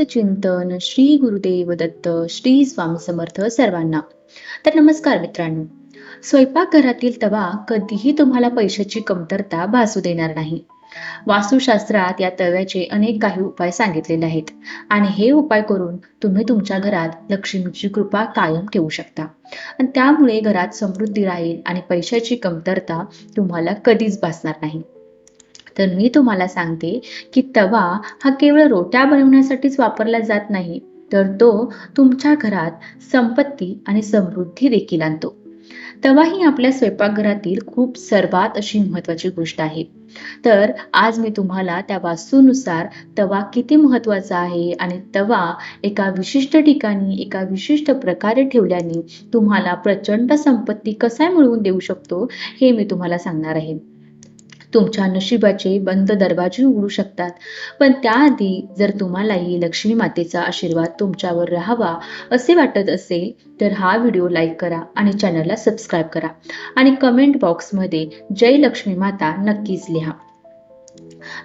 चिंतन श्री गुरुदेव दत्त श्री स्वामी समर्थ सर्वांना. तर नमस्कार मित्रांनो. स्वयंपाकघरातील तवा कधीही तुम्हाला पैशाची कमतरता भासू देणार नाही. वास्तुशास्त्रात या तव्याचे अनेक काही उपाय सांगितलेले आहेत आणि हे उपाय करून तुम्ही तुमच्या घरात लक्ष्मीची कृपा कायम ठेवू शकता आणि त्यामुळे घरात समृद्धी राहील आणि पैशाची कमतरता तुम्हाला कधीच भासणार नाही. तर मी तुम्हाला सांगते की तवा हा केवळ रोट्या बनवण्यासाठीच वापरला जात नाही, तर तो तुमच्या घरात संपत्ती आणि समृद्धी देखील आणतो. तवा ही आपल्या स्वयंपाकघरातील खूप सर्वात अशी महत्वाची गोष्ट आहे. तर आज मी तुम्हाला त्या वास्तूनुसार तवा किती महत्वाचा आहे आणि तवा एका विशिष्ट ठिकाणी एका विशिष्ट प्रकारे ठेवल्याने तुम्हाला प्रचंड संपत्ती कसा मिळवून देऊ शकतो हे मी तुम्हाला सांगणार आहे. तुमच्या नशिबाचे बंद दरवाजे उघडू शकतात, पण त्याआधी जर तुम्हालाही लक्ष्मी मातेचा आशीर्वाद तुमच्यावर राहावा असे वाटत असेल तर हा व्हिडिओ लाईक करा आणि चॅनलला सबस्क्राईब करा आणि कमेंट बॉक्समध्ये जय लक्ष्मी माता नक्कीच लिहा.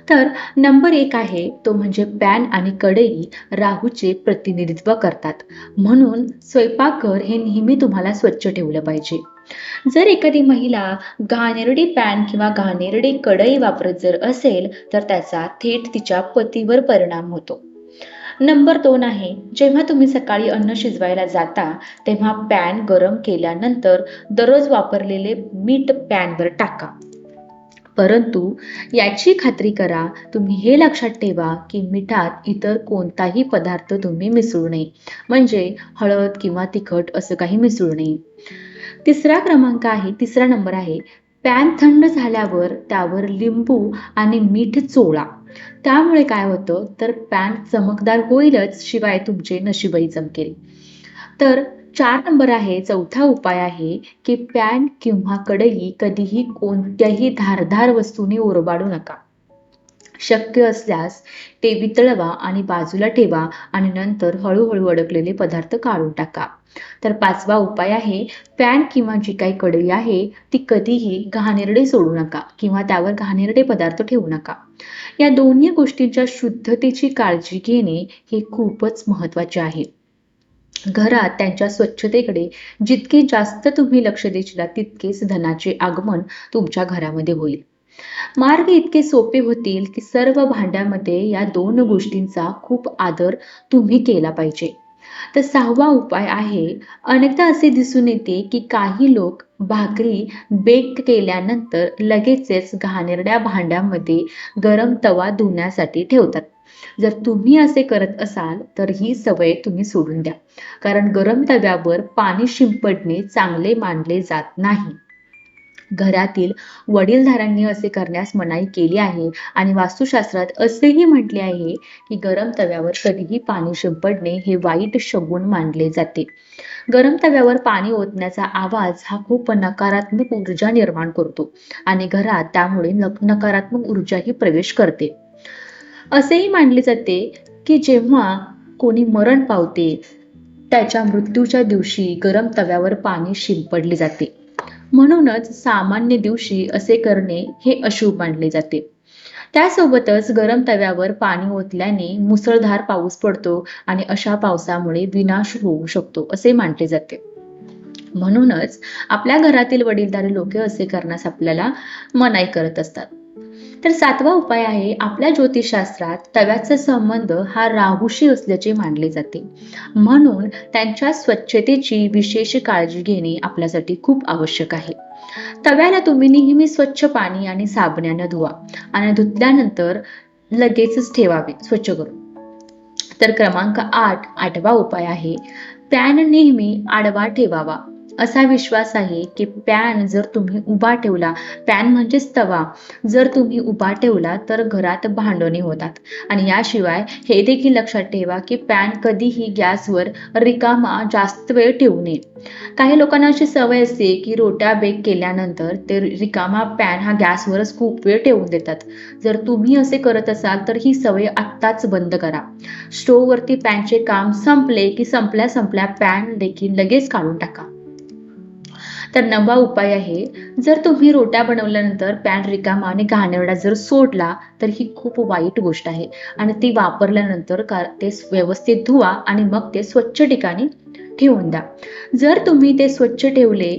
तर नंबर 1 आहे तो म्हणजे पॅन आणि कढई राहूचे प्रतिनिधित्व करतात, म्हणून स्वयंपाकघर हे नेहमी तुम्हाला स्वच्छ ठेवलं पाहिजे. जर एखादी महिला घाणेरडी पॅन किंवा घाणेरडी कढई वापरत जर असेल तर त्याचा थेट तिच्या पतीवर परिणाम होतो. नंबर 2 आहे, जेव्हा तुम्ही सकाळी अन्न शिजवायला जाता तेव्हा पॅन गरम केल्यानंतर दररोज वापरलेले मीठ पॅनवर टाका. परंतु याची खात्री करा, तुम्ही हे लक्षात ठेवा की मिठात इतर कोणताही पदार्थ तुम्ही मिसळू नये, म्हणजे हळद किंवा तिखट असं काही मिसळू नये. तिसरा नंबर आहे, पॅन थंड झाल्यावर त्यावर लिंबू आणि मीठ चोळा. त्यामुळे काय होतं तर पॅन चमकदार होईलच, शिवाय तुमचे नशीबही चमकेल. तर चौथा उपाय आहे की पॅन किंवा कढई कधीही कोणत्याही धारदार वस्तूने ओरबाडू नका. शक्य असल्यास ते वितळवा आणि बाजूला ठेवा आणि नंतर हळूहळू अडकलेले पदार्थ काढून टाका. तर 5वा उपाय आहे, पॅन किंवा जी काही कढई आहे ती कधीही घाणेरडे सोडू नका किंवा त्यावर घाणेरडे पदार्थ ठेवू नका. या दोन्ही गोष्टींच्या शुद्धतेची काळजी घेणे हे खूपच महत्वाचे आहे. घरात त्यांच्या स्वच्छतेकडे जितके जास्त तुम्ही लक्ष देशील तितकेच धनाचे आगमन तुमच्या घरामध्ये होईल. मार्ग इतके सोपे होतील की सर्व भांड्यामध्ये या 2 गोष्टींचा खूप आदर तुम्ही केला पाहिजे. तर 6वा उपाय आहे, अनेकदा असे दिसून येते की काही लोक भाकरी बेक केल्यानंतर लगेचच घाणेरड्या भांड्यामध्ये गरम तवा धुण्यासाठी ठेवतात. जर तुम्ही असे करत असाल तर ही सवय तुम्ही सोडून द्या, कारण गरम तव्यावर पाणी शिंपडणे चांगले मानले जात नाही. घरातील वडीलधाऱ्यांनी असे करण्यास मनाई केली आहे आणि वास्तुशास्त्रात असेही म्हटले आहे की गरम तव्यावर कधीही पाणी शिंपडणे हे वाईट शगुन मानले जाते. गरम तव्यावर पाणी ओतण्याचा आवाज हा खूप नकारात्मक ऊर्जा निर्माण करतो आणि घरात त्यामुळे नकारात्मक ऊर्जाही प्रवेश करते. असेही मानले जाते की जेव्हा कोणी मरण पावते त्याच्या मृत्यूच्या दिवशी गरम तव्यावर पाणी शिंपडले जाते, म्हणूनच सामान्य दिवशी असे करणे हे अशुभ मानले जाते. त्यासोबतच गरम तव्यावर पाणी ओतल्याने मुसळधार पाऊस पडतो आणि अशा पावसामुळे विनाश होऊ शकतो असे मानले जाते. म्हणूनच आपल्या घरातील वडीलधारी लोक असे करण्यास आपल्याला मनाई करत असतात. तर 7वा उपाय आहे, आपल्या ज्योतिषशास्त्रात तव्याचा संबंध हा राहूशी असल्याचे मानले जाते, म्हणून त्यांच्या स्वच्छतेची विशेष काळजी घेणे आपल्यासाठी खूप आवश्यक आहे. तव्याला तुम्ही नेहमी स्वच्छ पाणी आणि साबणाने धुवा आणि धुतल्यानंतर लगेचच ठेवावे स्वच्छ करून. तर 8वा उपाय आहे, पॅन नेहमी आडवा ठेवावा असा विश्वास आहे की पॅन जर तुम्ही उभा ठेवला, पॅन म्हणजेच तवा, जर तुम्ही उभा ठेवला तर घरात भांडणे होतात. आणि याशिवाय हे देखील लक्षात ठेवा की पॅन कधीही गॅसवर रिकामा जास्त वेळ ठेवू नये. काही लोकांना अशी सवय असते की रोट्या बेक केल्यानंतर ते रिकामा पॅन हा गॅसवरच खूप वेळ ठेवून देतात. जर तुम्ही असे करत असाल तर ही सवय आत्ताच बंद करा. स्टोववरती पॅनचे काम संपले की संपल्या पॅन देखील लगेच काढून टाका. तर नवा उपाय आहे, जर तुम्ही रोट्या बनवल्यानंतर पॅन रिकामा आणि घाणेरडा जर सोडला तर ही खूप वाईट गोष्ट आहे आणि ती वापरल्यानंतर ते व्यवस्थित धुवा आणि मग ते स्वच्छ ठिकाणी ठेवून द्या. जर तुम्ही ते स्वच्छ ठेवले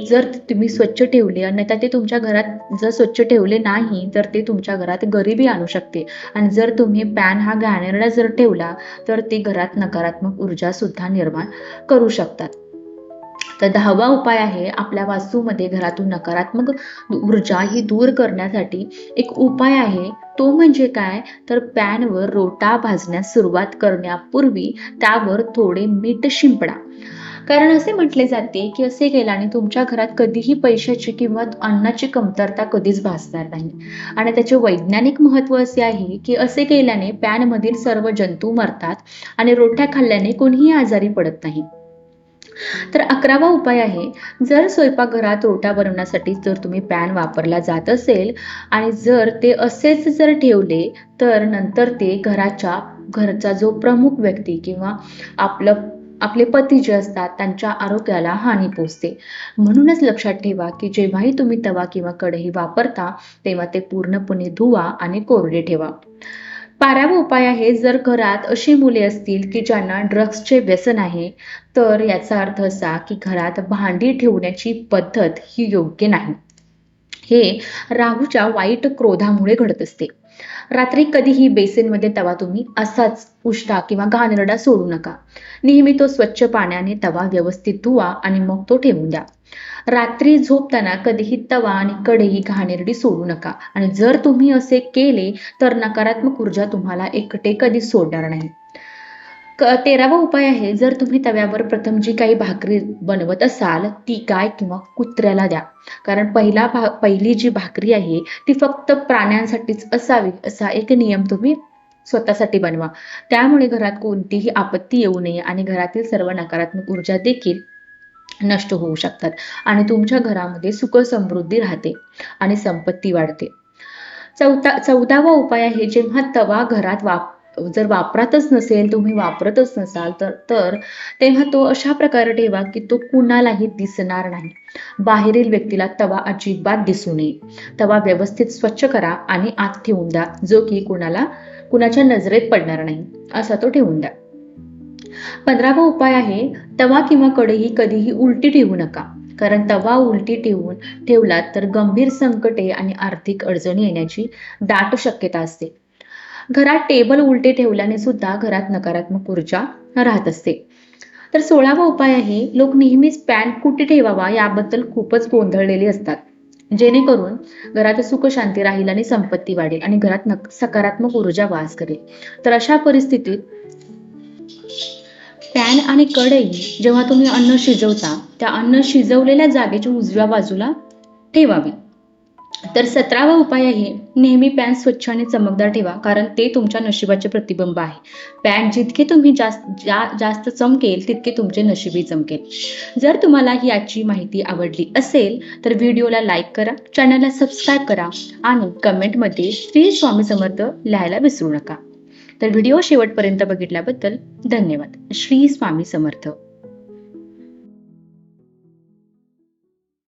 जर तुम्ही स्वच्छ ठेवले आणि ते तुमच्या घरात जर स्वच्छ ठेवले नाही तर ते तुमच्या घरात गरिबी आणू शकते. आणि जर तुम्ही पॅन हा घाणेरडा जर ठेवला तर ते घरात नकारात्मक ऊर्जा सुद्धा निर्माण करू शकतात. तर 10वा उपाय आहे, आपल्या वास्तूमध्ये घरातून नकारात्मक ऊर्जा ही दूर करण्यासाठी एक उपाय आहे. तो म्हणजे काय, तर पॅनवर रोटा भाजण्यास सुरुवात करण्यापूर्वी त्यावर थोडे मीठ शिंपडा. कारण असे म्हटले जाते की असे केल्याने तुमच्या घरात कधीही पैशाची किंवा अन्नाची कमतरता कधीच भासणार नाही. आणि त्याचे वैज्ञानिक महत्त्व असे आहे की असे केल्याने पॅनमधील सर्व जंतू मरतात आणि रोट्या खाल्ल्याने कोणीही आजारी पडत नाही. तर 11वा उपाय आहे, जर स्वयंपाकघरात रोट्या बनवण्यासाठी जर तुम्ही पॅन वापरला जात असेल आणि जर ते असेच जर ठेवले तर नंतर ते घरचा जो प्रमुख व्यक्ती किंवा आपले पती जे असतात त्यांच्या आरोग्याला हानी पोचते. म्हणूनच लक्षात ठेवा की जेव्हाही तुम्ही तवा किंवा कढई वापरता तेव्हा ते पूर्णपणे धुवा आणि कोरडे ठेवा. 12वा उपाय आहे, जर घरात अशी मुले असतील की ज्यांना ड्रग्सचे व्यसन आहे तर याचा अर्थ असा की घरात भांडी ठेवण्याची पद्धत ही योग्य नाही. हे राहूच्या वाईट क्रोधामुळे घडत असते. रात्री कधीही बेसिनमध्ये तवा तुम्ही असाच उष्टा किंवा घाणेरडा सोडू नका. नेहमी तो स्वच्छ पाण्याने तवा व्यवस्थित धुवा आणि मग तो ठेवून द्या. रात्री झोपताना कधीही तवा आणि कढई घाणेरडी सोडू नका. आणि जर तुम्ही असे केले तर नकारात्मक ऊर्जा तुम्हाला एकटे कधी सोडणार नाही. 13वा उपाय आहे, जर तुम्ही तव्यावर प्रथम जी काही भाकरी बनवत असाल ती गाय किंवा कुत्र्याला द्या. कारण पहिली जी भाकरी आहे ती फक्त प्राण्यांसाठीच असावी असा एक नियम तुम्ही स्वतःसाठी बनवा. त्यामुळे घरात कोणतीही आपत्ती येऊ नये आणि घरातील सर्व नकारात्मक ऊर्जा देखील नष्ट होऊ शकतात आणि तुमच्या घरामध्ये सुख समृद्धी राहते आणि संपत्ती वाढते. 14वा उपाय आहे, जेव्हा तवा घरात जर वापरातच नसेल, तुम्ही वापरतच नसाल तर तेव्हा तो अशा प्रकारे ठेवा की तो कुणालाही दिसणार नाही. बाहेरील व्यक्तीला तवा अजिबात दिसू नये. तवा व्यवस्थित स्वच्छ करा आणि आत ठेवून द्या, जो की कुणाच्या नजरेत पडणार नाही असा तो ठेवून द्या. 15वा उपाय आहे, तवा किंवा कढई कधीही उलटी ठेवू नका. कारण तवा उलटी ठेवलात तर गंभीर संकटे आणि आर्थिक अडचणी येण्याची दाट शक्यता असते. घरात टेबल उलटे ठेवल्याने सुद्धा घरात नकारात्मक ऊर्जा राहत असते. तर 16वा उपाय आहे, लोक नेहमीच पॅन कुठे ठेवावा याबद्दल खूपच गोंधळलेले असतात. जेणेकरून घरात सुख शांती राहील आणि संपत्ती वाढेल आणि घरात सकारात्मक ऊर्जा वास करेल. तर अशा परिस्थितीत पॅन आणि कढई जेव्हा तुम्ही अन्न शिजवता त्या अन्न शिजवलेल्या जागेच्या उजव्या बाजूला ठेवावी. तर 17वा उपाय आहे, नेहमी पॅन स्वच्छ आणि चमकदार ठेवा. कारण ते तुमच्या नशिबाचे प्रतिबिंब आहे. पॅन जितके तुम्ही जास्त चमकेल तितके तुमचे नशीबही चमकेल. जर तुम्हाला ही आजची माहिती आवडली असेल तर व्हिडिओला लाईक करा, चॅनलला सबस्क्राईब करा आणि कमेंटमध्ये श्री स्वामी समर्थ लिहायला विसरू नका. तर व्हिडिओ शेवटपर्यंत बघितल्याबद्दल धन्यवाद. श्री स्वामी समर्थ.